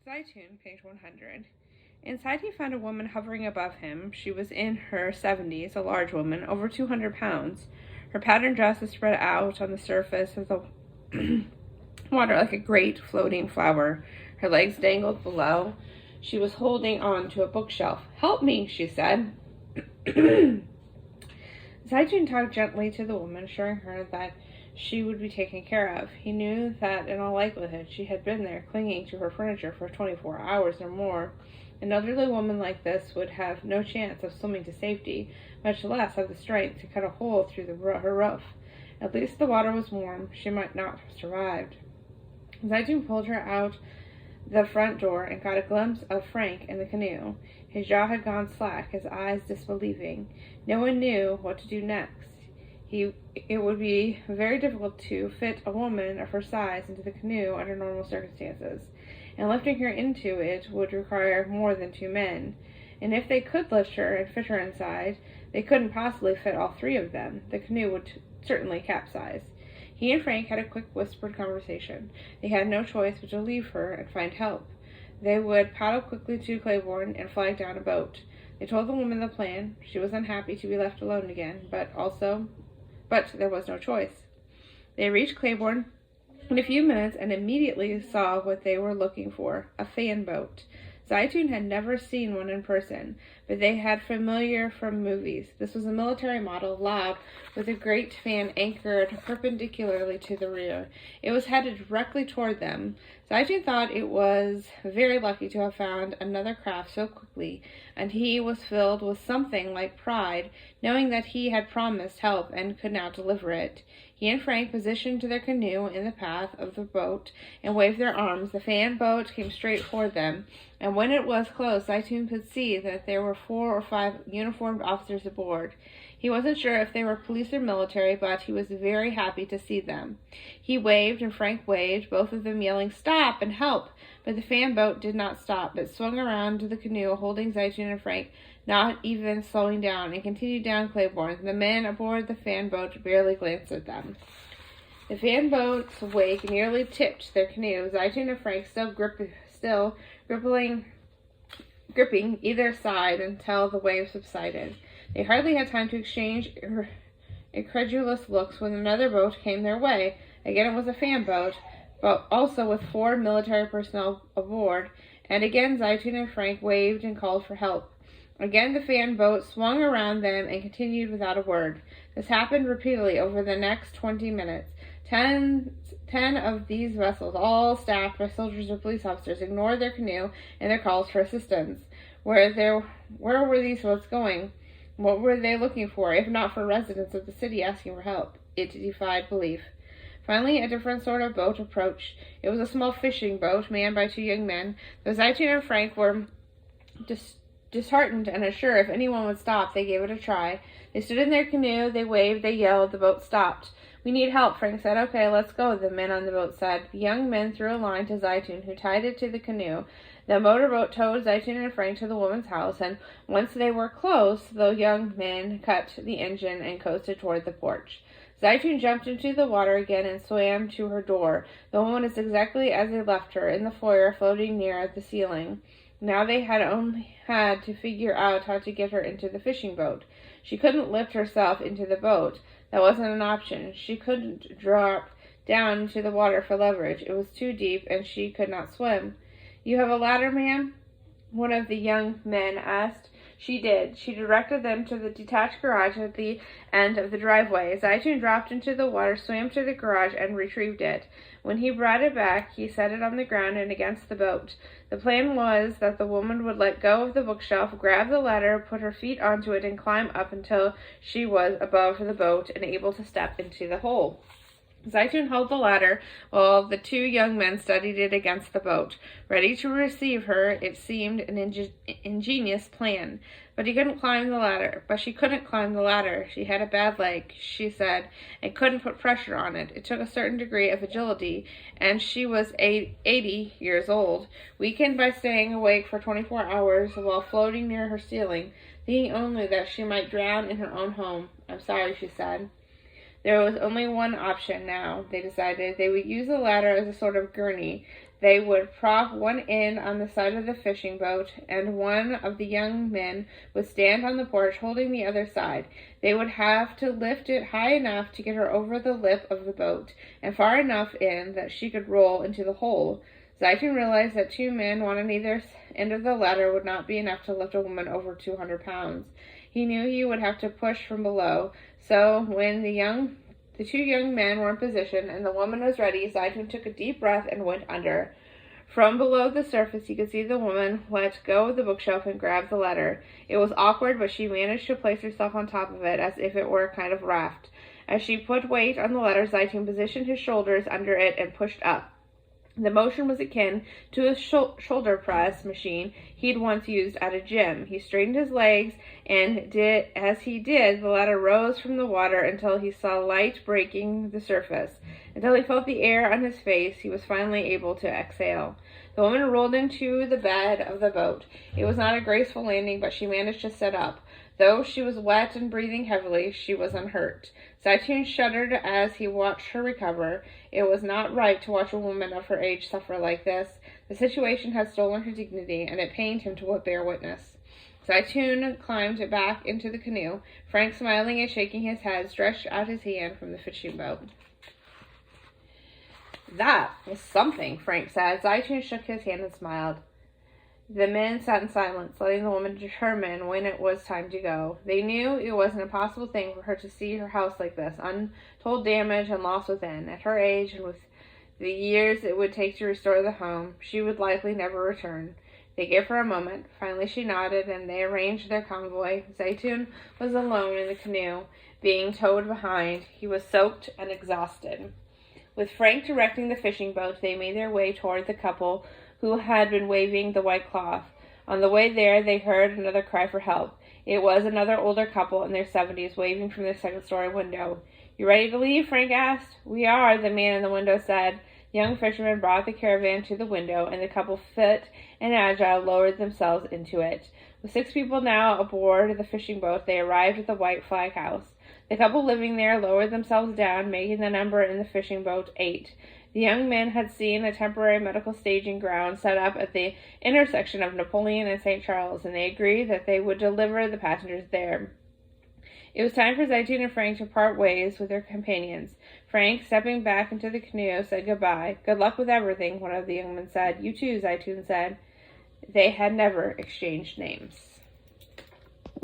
Zeitoun, page 100. Inside, he found a woman hovering above him. She was in her 70s, a large woman, over 200 pounds. Her patterned dress was spread out on the surface of the water like a great floating flower. Her legs dangled below. She was holding on to a bookshelf. "Help me," she said. Zeitoun talked gently to the woman, assuring her that she would be taken care of. He knew that in all likelihood she had been there, clinging to her furniture for 24 hours or more. An elderly woman like this would have no chance of swimming to safety, much less have the strength to cut a hole through her roof. At least the water was warm. She might not have survived. Zeitoun pulled her out the front door and got a glimpse of Frank in the canoe. His jaw had gone slack, his eyes disbelieving. No one knew what to do next. It would be very difficult to fit a woman of her size into the canoe under normal circumstances, and lifting her into it would require more than 2 men. And if they could lift her and fit her inside, they couldn't possibly fit all 3 of them. The canoe would certainly capsize. He and Frank had a quick whispered conversation. They had no choice but to leave her and find help. They would paddle quickly to Claiborne and flag down a boat. They told the woman the plan. She was unhappy to be left alone again, but there was no choice. They reached Claiborne in a few minutes and immediately saw what they were looking for, a fan boat. Zeitoun had never seen one in person, but they had familiar from movies. This was a military model, loud, with a great fan anchored perpendicularly to the rear. It was headed directly toward them. Zeitoun thought it was very lucky to have found another craft so quickly, and he was filled with something like pride, knowing that he had promised help and could now deliver it. He and Frank positioned their canoe in the path of the boat and waved their arms. The fan boat came straight toward them, and when it was close, Zeitoun could see that there were 4 or 5 uniformed officers aboard. He wasn't sure if they were police or military, but he was very happy to see them. He waved and Frank waved, both of them yelling, "Stop!" and "Help!" But the fan boat did not stop, but swung around to the canoe, holding Zeitoun and Frank, not even slowing down, and continued down Claiborne. The men aboard the fan boat barely glanced at them. The fan boat's wake nearly tipped their canoe. Zeitoun and Frank still gripping either side until the waves subsided. They hardly had time to exchange incredulous looks when another boat came their way. Again it was a fan boat, but also with 4 military personnel aboard, and again Zeitoun and Frank waved and called for help. Again the fan boat swung around them and continued without a word. This happened repeatedly over the next 20 minutes. 10 of these vessels, all staffed by soldiers or police officers, ignored their canoe and their calls for assistance. Where were these boats going? What were they looking for, if not for residents of the city asking for help? It defied belief. Finally, a different sort of boat approached. It was a small fishing boat, manned by 2 young men. Though Zeitoun and Frank were disheartened and unsure if anyone would stop, they gave it a try. They stood in their canoe, they waved, they yelled, the boat stopped. "We need help," Frank said. "Okay, let's go," the men on the boat said. The young men threw a line to Zeitoun, who tied it to the canoe. The motorboat towed Zeitoun and Frank to the woman's house, and once they were close, the young men cut the engine and coasted toward the porch. Zeitoun jumped into the water again and swam to her door. The woman was exactly as they left her, in the foyer, floating near the ceiling. Now they had only had to figure out how to get her into the fishing boat. She couldn't lift herself into the boat. That wasn't an option. She couldn't drop down into the water for leverage. It was too deep, and she could not swim. "You have a ladder, ma'am?" one of the young men asked. She did. She directed them to the detached garage at the end of the driveway. Zeitoun dropped into the water, swam to the garage, and retrieved it. When he brought it back, he set it on the ground and against the boat. The plan was that the woman would let go of the bookshelf, grab the ladder, put her feet onto it, and climb up until she was above the boat and able to step into the hole. Zeitoun held the ladder while the 2 young men studied it against the boat. Ready to receive her, it seemed an ingenious plan. But she couldn't climb the ladder. She had a bad leg, she said, and couldn't put pressure on it. It took a certain degree of agility, and she was 80 years old, weakened by staying awake for 24 hours while floating near her ceiling, thinking only that she might drown in her own home. "I'm sorry," she said. There was only one option now, they decided. They would use the ladder as a sort of gurney. They would prop one end on the side of the fishing boat, and one of the young men would stand on the porch holding the other side. They would have to lift it high enough to get her over the lip of the boat, and far enough in that she could roll into the hole. Zeitoun realized that 2 men, one on either end of the ladder, would not be enough to lift a woman over 200 pounds. He knew he would have to push from below, so when the 2 young men were in position and the woman was ready, Zeitoun took a deep breath and went under. From below the surface, he could see the woman let go of the bookshelf and grab the ladder. It was awkward, but she managed to place herself on top of it as if it were a kind of raft. As she put weight on the ladder, Zeitoun positioned his shoulders under it and pushed up. The motion was akin to a shoulder press machine he'd once used at a gym. He straightened his legs, and as he did, the ladder rose from the water until he saw light breaking the surface. Until he felt the air on his face, he was finally able to exhale. The woman rolled into the bed of the boat. It was not a graceful landing, but she managed to sit up. Though she was wet and breathing heavily, she was unhurt. Zeitoun shuddered as he watched her recover. It was not right to watch a woman of her age suffer like this. The situation had stolen her dignity, and it pained him to bear witness. Zeitoun climbed back into the canoe. Frank, smiling and shaking his head, stretched out his hand from the fishing boat. "That was something," Frank said. Zeitoun shook his hand and smiled. The men sat in silence, letting the woman determine when it was time to go. They knew it was an impossible thing for her to see her house like this, untold damage and loss within. At her age, and with the years it would take to restore the home, she would likely never return. They gave her a moment. Finally she nodded, and they arranged their convoy. Zeitoun was alone in the canoe, being towed behind. He was soaked and exhausted. With Frank directing the fishing boat, they made their way toward the couple who had been waving the white cloth. On the way there, they heard another cry for help. It was another older couple in their 70s, waving from their second-story window. "You ready to leave?" Frank asked. "We are," the man in the window said. The young fisherman brought the caravan to the window, and the couple, fit and agile, lowered themselves into it. With 6 people now aboard the fishing boat, they arrived at the White Flag House. The couple living there lowered themselves down, making the number in the fishing boat 8. The young men had seen a temporary medical staging ground set up at the intersection of Napoleon and St. Charles, and they agreed that they would deliver the passengers there. It was time for Zeitoun and Frank to part ways with their companions. Frank, stepping back into the canoe, said goodbye. "Good luck with everything," one of the young men said. "You too," Zeitoun said. They had never exchanged names.